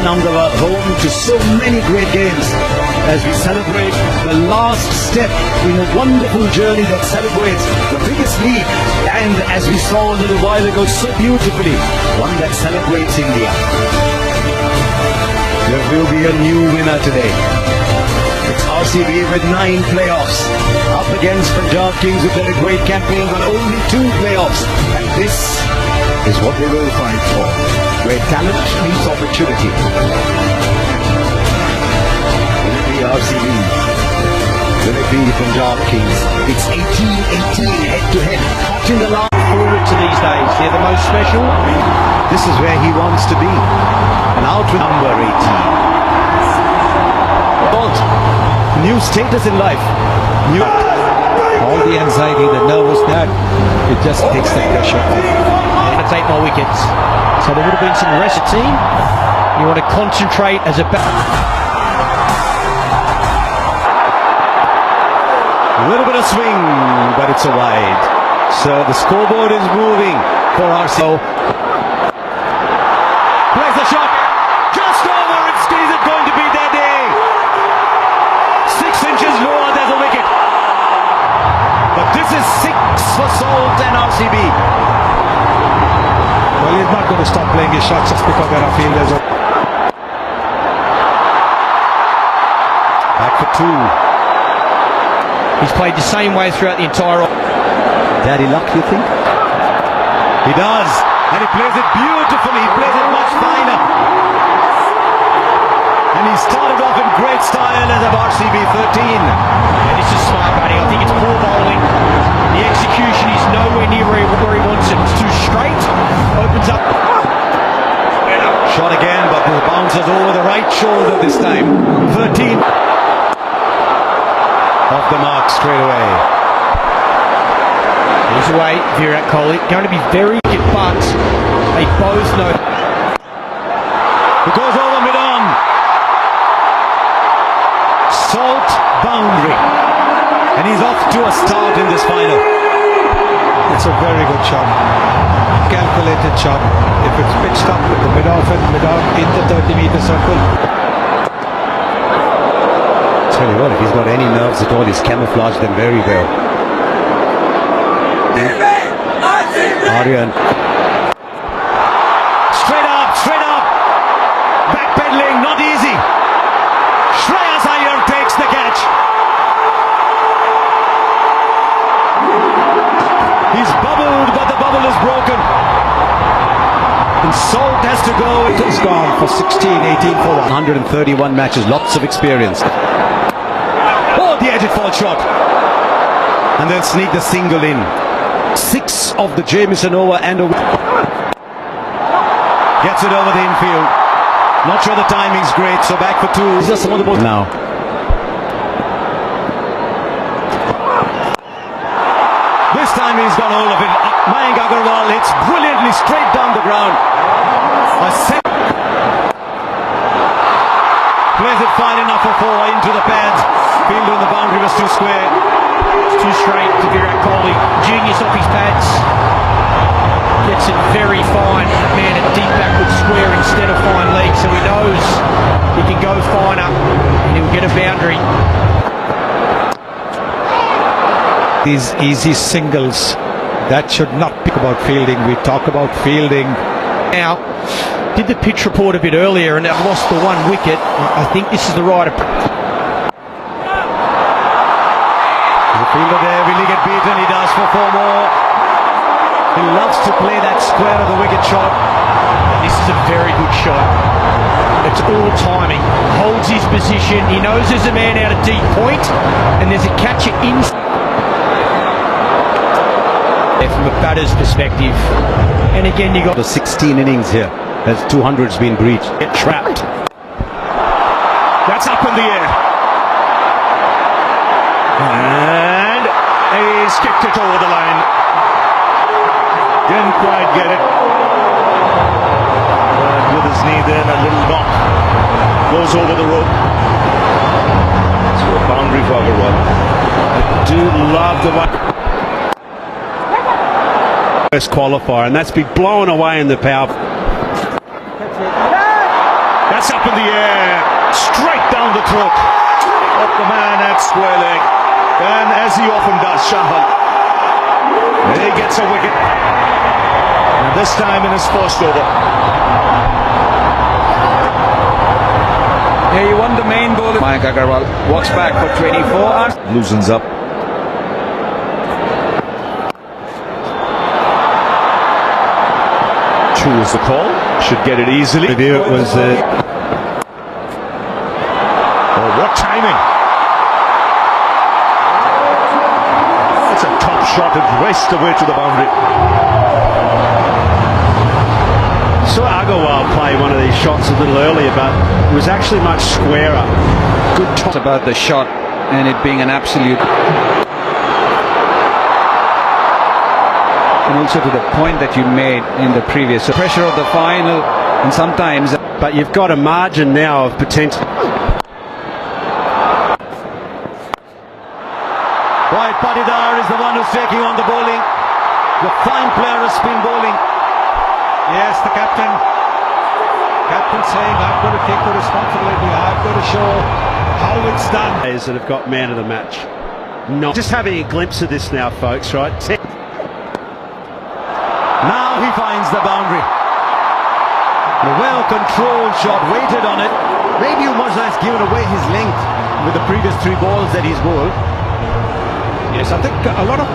State Ahmedabad, home to so many great games, as we celebrate the last step in a wonderful journey that celebrates the biggest league, and as we saw a little while ago so beautifully, one that celebrates India. There will be a new winner today. It's RCB with 9 playoffs, up against Punjab Kings who've done a great campaign but only 2 playoffs, and this is what they will fight for, where talent meets opportunity. Will it be RCB? Will it be Punjab Kings? It's 18-18 head-to-head, watching the last forward to these days. They're the most special. This is where he wants to be, and out with number 18. New status in life. All the anxiety, the nervousness, it just takes the pressure off. And it's 8 more wickets. So there would have been some rest team. You want to concentrate as a A little bit of swing, but it's a wide. So the scoreboard is moving for RCB. Plays the shot. Just over. It's it going to be their day. 6 inches lower, there's a wicket. But this is 6 for Salt and RCB. Well, he's not going to stop playing his shots just because there are fielders. Back for 2. He's played the same way throughout the entire... Daddy luck, you think? He does. And he plays it beautifully. He plays it much finer. And he started off in great style as a RCB 13. And this is smart batting. I think it's poor bowling. The execution is nowhere near where he wants it. It's too straight. Opens up. Shot again, but the bounces over the right shoulder this time. 13. Off the mark straight away. Here's away, Virat Kohli. Going to be very good, but they both know. It goes over mid-on. Salt boundary. And he's off to a start in this final. It's a very good shot. Calculated shot. If it's pitched up with the mid-off and mid-on in the 30-meter circle. Tell you what, if he's got any nerves at all, he's camouflaged them very well. Aryan. Straight up, backpedaling, not easy. Shreyas Iyer takes the catch. He's bubbled, but the bubble is broken. And Salt has to go. He's gone for 16-18 for 131 matches, lots of experience. Oh, the edge it fall shot. And then sneak the single in. 6 of the Jamieson over and over. Gets it over the infield. Not sure the timing's great, so back for 2. These are some of the balls now. This time he's got hold of it. Mayank Agarwal hits brilliantly straight down the ground. Plays it fine enough for 4 into the pads. Fielder in the boundary was too square. Too straight to Virat Kohli. Genius off his pads. Gets it very fine. Man, a deep backward square instead of fine leg, so he knows he can go finer and he'll get a boundary. these easy singles. That should not be about fielding. We talk about fielding. Now, did the pitch report a bit earlier and they've lost the 1 wicket. I think this is the right approach. The fielder there, will he get beaten? He does for 4 more. He loves to play that square of the wicket shot. This is a very good shot. It's all timing. Holds his position. He knows there's a man out of deep point and there's a catcher in. From a batter's perspective. And again, you got the 16 innings here as 200's been breached. Get trapped. That's up in the air. And he's kicked it over the line. Didn't quite get it. But with his knee then, a little knock. Goes over the rope. So a boundary for Agarwal. I do love the one. First qualifier, and that's been blown away in the power. That's That's up in the air, straight down the throat of the man at square leg. And as he often does, Shahal, he gets a wicket. And this time in his first over. Yeah, you won the main bowler. Mayank Agarwal walks back for 24. Loosens up. Two is the call. Should get it easily. It was Oh, what timing! That's a top shot. It raced away to the boundary. saw Agarwal play one of these shots a little earlier, but it was actually much squarer. Good top. About the shot and it being an absolute. And also to the point that you made in the previous. The pressure of the final, and sometimes. But you've got a margin now of potential. Right, Patidar is the one who's taking on the bowling. The fine player of spin bowling. Yes, the captain saying, I've got to take the responsibility, I've got to show how it's done. Players that have got man of the match. Not just having a glimpse of this now, folks, right? Now he finds the boundary. A well-controlled shot, waited on it. Maybe Umajna has given away his length with the previous three balls that he's bowled. Yes, I think a lot of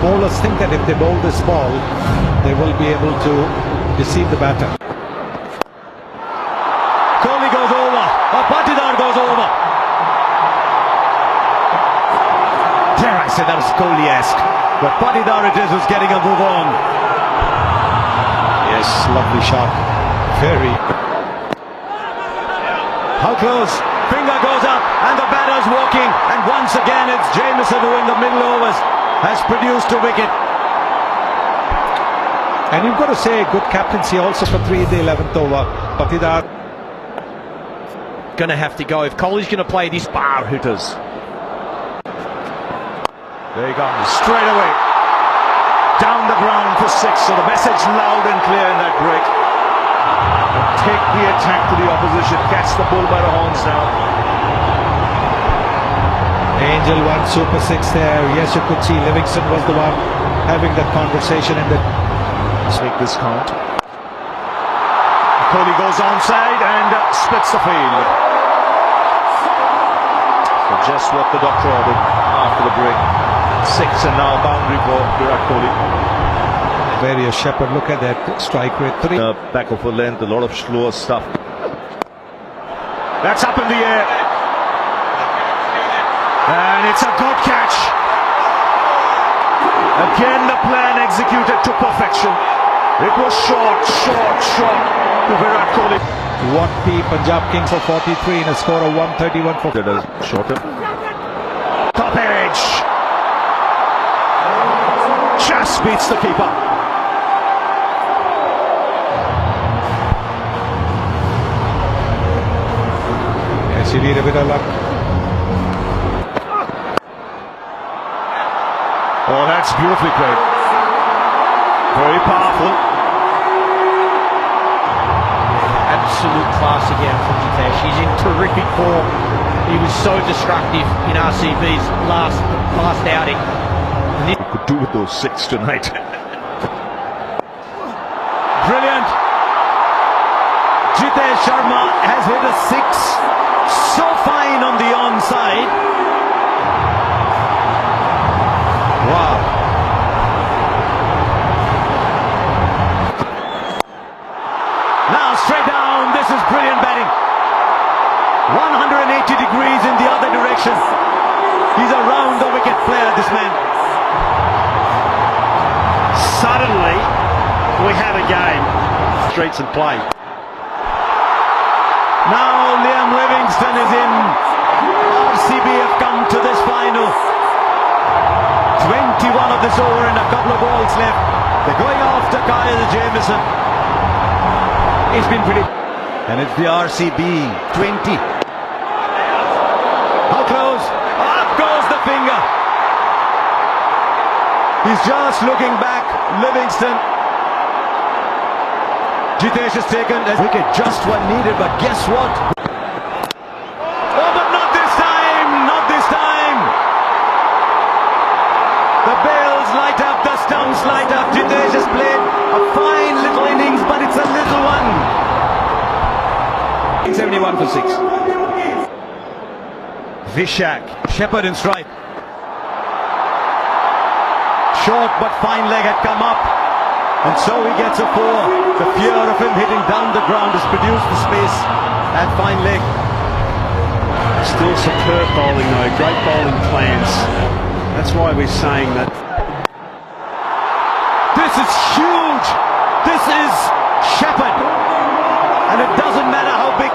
bowlers think that if they bowl this ball, they will be able to deceive the batter. Kohli goes over, or Patidar goes over. Dare I say that was Kohli-esque, but Patidar it is who's getting a move on. Yes, lovely shot. Very. How close? Finger goes up, and the batter's walking, and once again it's Jamieson who in the middle overs has produced a wicket. And you've got to say good captaincy also for 3 in the 11th over. Patidar Going to have to go. If Kohli's going to play this bar hitters. There he comes, straight away. Down the ground for 6, so the message loud and clear in that break. Take the attack to the opposition, catch the bull by the horns now. Angel won Super 6 there. Yes, you could see Livingston was the one having that conversation in the. Let's make this count. Kohli goes onside and splits the field. So just what the doctor ordered after the break. 6 and now boundary for Virat Kohli. Various Shepherd, look at that strike rate. 3. Back over length, a lot of slower stuff. That's up in the air. And it's a good catch. Again the plan executed to perfection. It was short to Virat Kohli. 1P Punjab Kings for 43 in a score of 131 for. Shorter. Top edge. Just beats the keeper. Yes, you need a bit of luck. Oh, that's beautifully played. Very powerful. Absolute class again from Jitesh. He's in terrific form. He was so destructive in RCB's last outing. What he could do with those 6 tonight. Brilliant. Jitesh Sharma has hit a 6. So fine on the onside. Wow. Now straight down. This is brilliant batting. 180 degrees in the other direction. He's a round the wicket player, this man. Suddenly, we have a game. Streets and play. Now Liam Livingston is in. RCB have come to this final. 21 of this over and a couple of balls left. They're going after Kyle Jamieson. It's been pretty. And it's the RCB 20. How close? Up goes the finger. He's just looking back. Livingston. Jitesh has taken a wicket, just one needed, but guess what? Oh, but not this time! Not this time! The bells light up, the stumps light up. Jitesh has played a fine little innings, but it's a little one. 71 for 6. Vishak, Shepherd in strike. Short but fine leg had come up, and so he gets a 4. The fear of him hitting down the ground has produced the space at fine leg. Still superb bowling though, great bowling plans. That's why we're saying that. This is huge. This is Shepherd, and it doesn't matter how big.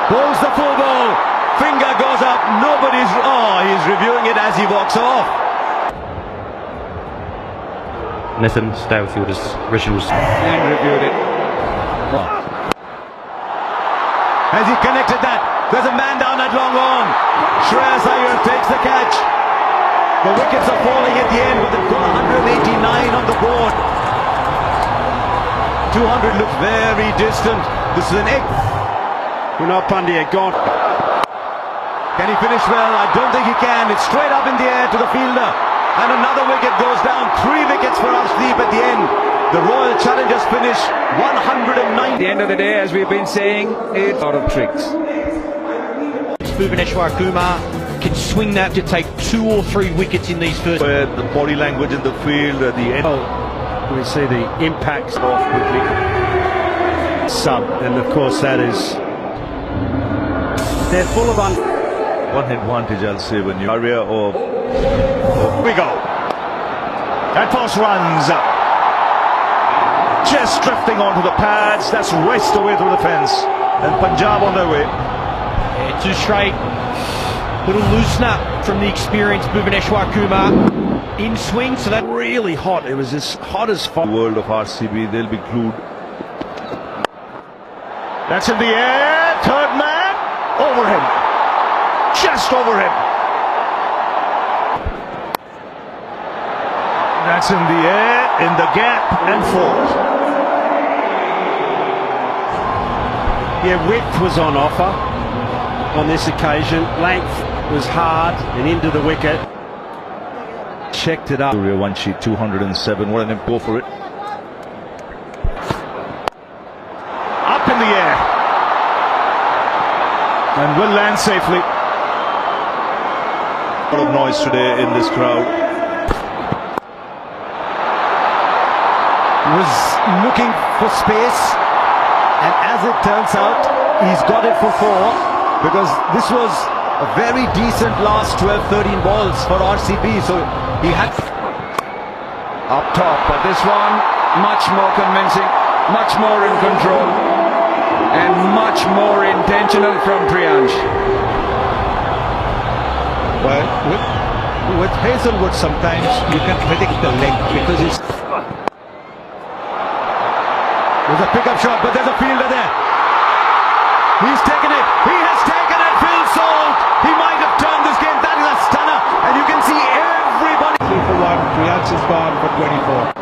Bowls the full ball. Finger goes up. Nobody's. Oh, he's reviewing it as he walks off. Nathan Stalefielder's originals. And reviewed it. Has he connected that? There's a man down at long on. Shreyas Iyer takes the catch. The wickets are falling at the end, but they've got 189 on the board. 200 looks very distant. This is an egg. Pandya gone. Can he finish well? I don't think he can. It's straight up in the air to the fielder. And another wicket goes down. 3 wickets for Arshdeep at the end. The Royal Challengers finish 109. At the end of the day, as we've been saying, it's out of tricks. Bhuvaneshwar Kumar can swing that to take 2 or 3 wickets in these first. Where the body language in the field at the end. We see the impacts off quickly. Sub, and of course that is. They're full of one advantage, I'll say, when you area or we go. That pass runs up. Just drifting onto the pads. That's raced away through the fence. And Punjab on their way. Yeah, 2 straight. Little loosener from the experienced Bhuvaneshwar Kumar. In swing, so that Really hot. It was as hot as fire. The world of RCB, they'll be glued. That's in the air. Third man. Over him. Just over him. That's in the air, in the gap, and forward. Yeah, width was on offer on this occasion. Length was hard and into the wicket. Checked it up. One sheet, 207. What an go for it. Up in the air. And will land safely. A lot of noise today in this crowd. Was looking for space, and as it turns out, he's got it for 4, because this was a very decent last 12-13 balls for RCB, so he had Up top, but this one much more convincing, much more in control, and much more intentional from Priyansh. Well, with Hazelwood sometimes you can predict the length because it's. There's a pickup shot, but there's a fielder there. He's taken it. He has taken it. Phil Salt. He might have turned this game. That is a stunner. And you can see everybody. 3 for 1. Priyansh is gone for 24.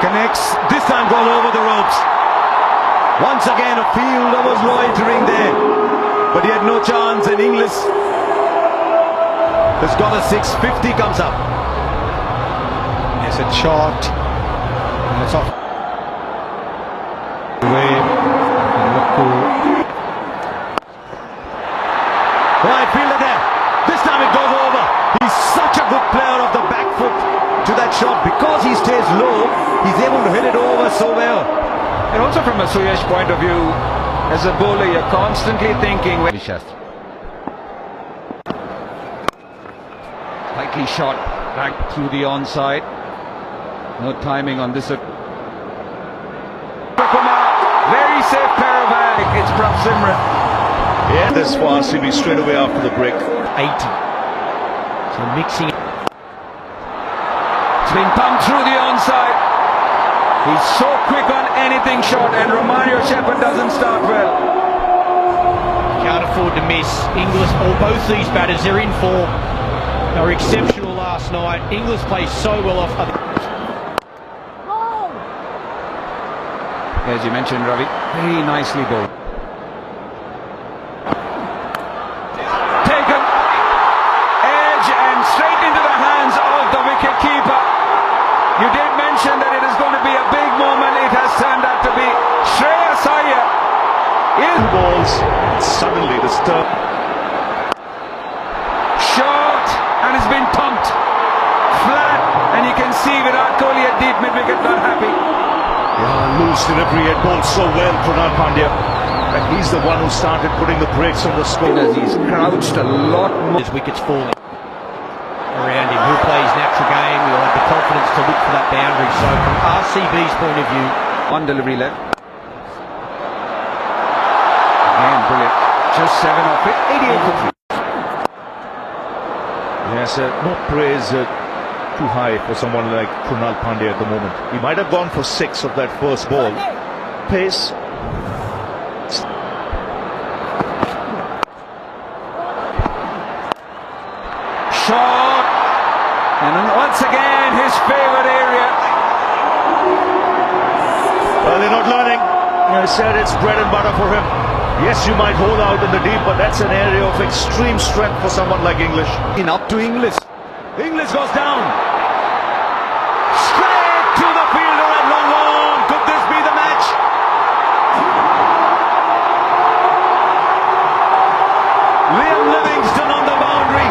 Connects. This time goes over the ropes. Once again, a fielder was loitering there. But he had no chance. And Inglis has got a 650 comes up. It's a shot. And it's off. Away. Right fielder there. This time it goes over. He's such a good player of the back foot to that shot. Because he stays low, he's able to hit it over so well. And also from a Suyash point of view, as a bowler, you're constantly thinking. Slightly shot back through the onside. No timing on this. Very safe pair of hands. It's Prab Simran. Yeah, this for RCB straight away after the break. 80. So mixing. It's been pumped through the onside. He's so quick on anything short, and Romario Shepherd doesn't start well. Can't afford to miss. Inglis, or both these batters, they're in form. They were exceptional last night. Inglis plays so well off. as you mentioned, Ravi. Very nicely bowled. Taken. Edge and straight into the hands of the wicket keeper. You did mention that it is going to be a big moment. It has turned out to be Shreyas Iyer. Two balls, suddenly disturbed. Short, and it's been thumped flat, and you can see Virat Kohli at deep mid-wicket not happy. Yeah, loose delivery, had bowled so well, Krunal Pandya. And he's the one who started putting the brakes on the score. As he's crouched a lot more. His wickets falling around him. He'll play his natural game. He'll have the confidence to look for that boundary. So from RCB's point of view, One delivery left. Again, brilliant. Just 7 off it. 88 for 3. Yes, no praise too high for someone like Krunal Pandya at the moment. He might have gone for 6 of that first ball. Pace. Short. And then once again, his favourite area. Well, they're not learning. I said it's bread and butter for him. Yes, you might hold out in the deep, but that's an area of extreme strength for someone like English. In up to Inglis. Inglis goes down. Straight to the fielder at long on. Could this be the match? Liam Livingston on the boundary.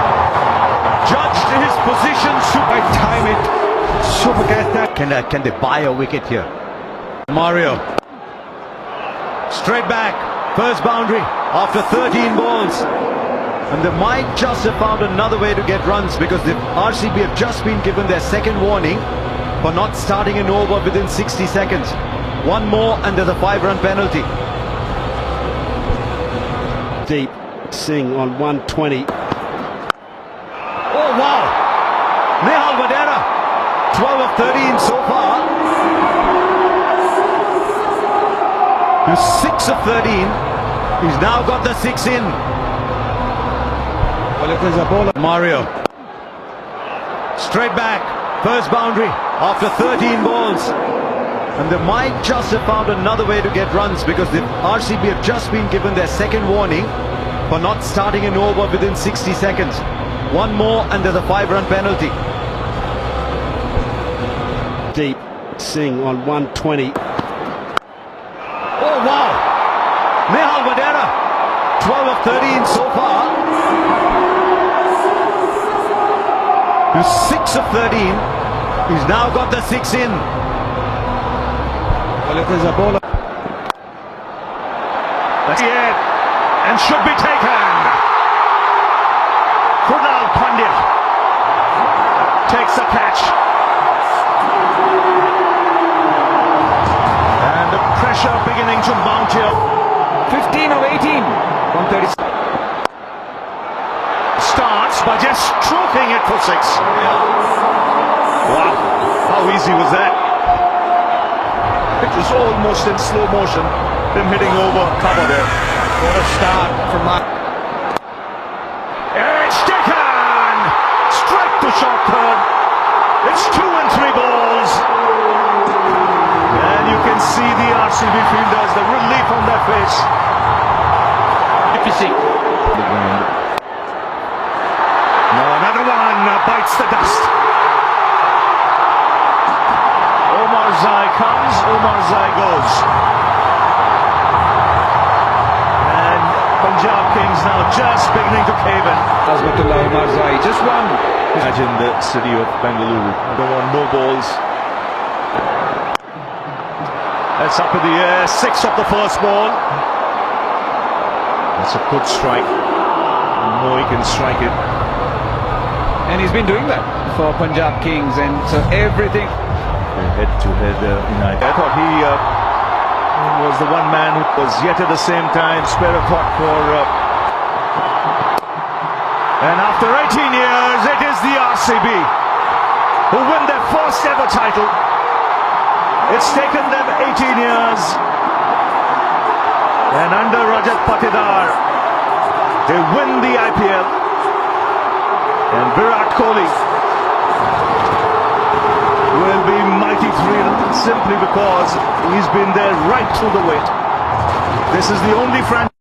Judged his position. I time it. Super catch that. Can they buy a wicket here? Mario. Straight back. First boundary after 13 balls. And they might just have found another way to get runs because the RCB have just been given their second warning for not starting an over within 60 seconds. One more and there's a 5-run penalty. Deep. Singh on 120. Oh wow! Nehal Vadera, 12 of 13 so far. Who's 6 of 13. He's now got the 6 in. Well, if there's a ball. Mario. Straight back. First boundary after 13 balls. And they might just have found another way to get runs because the RCB have just been given their second warning for not starting an over within 60 seconds. One more and there's a 5-run penalty. Deep. Singh on 120. Oh wow! Nehal Vadera, 12 of 13 so far. Who's 6 of 13. He's now got the 6 in. Well, if there's a ball. That's it. And should be taken. Krunal Pandya takes the catch. And the pressure beginning to mount here. 15 of 18. 130. Starts by just stroking it for 6. Wow, how easy was that? It was almost in slow motion. Them hitting over cover there. what a start from that. It's taken! Straight to short third. It's 2 and 3 balls. And you can see the RCB fielders, the relief on their face. Magnificent. No, another one bites the dust. Omar Zai comes, Omar Zai goes. And Punjab Kings now just beginning to cave in. Azmatullah Omar Zai, just one. Imagine the city of Bengaluru. There were no balls. That's up in the air. 6 of the first ball. That's a good strike. No, he can strike it. And he's been doing that for Punjab Kings, and so everything. Head-to-head United. I thought he was the one man who was yet at the same time spare a thought for. And after 18 years, it is the RCB who win their first ever title. It's taken them 18 years. And under Rajat Patidar, they win the IPL. And Virat Kohli will be mighty thrilled simply because he's been there right through the wait. This is the only franchise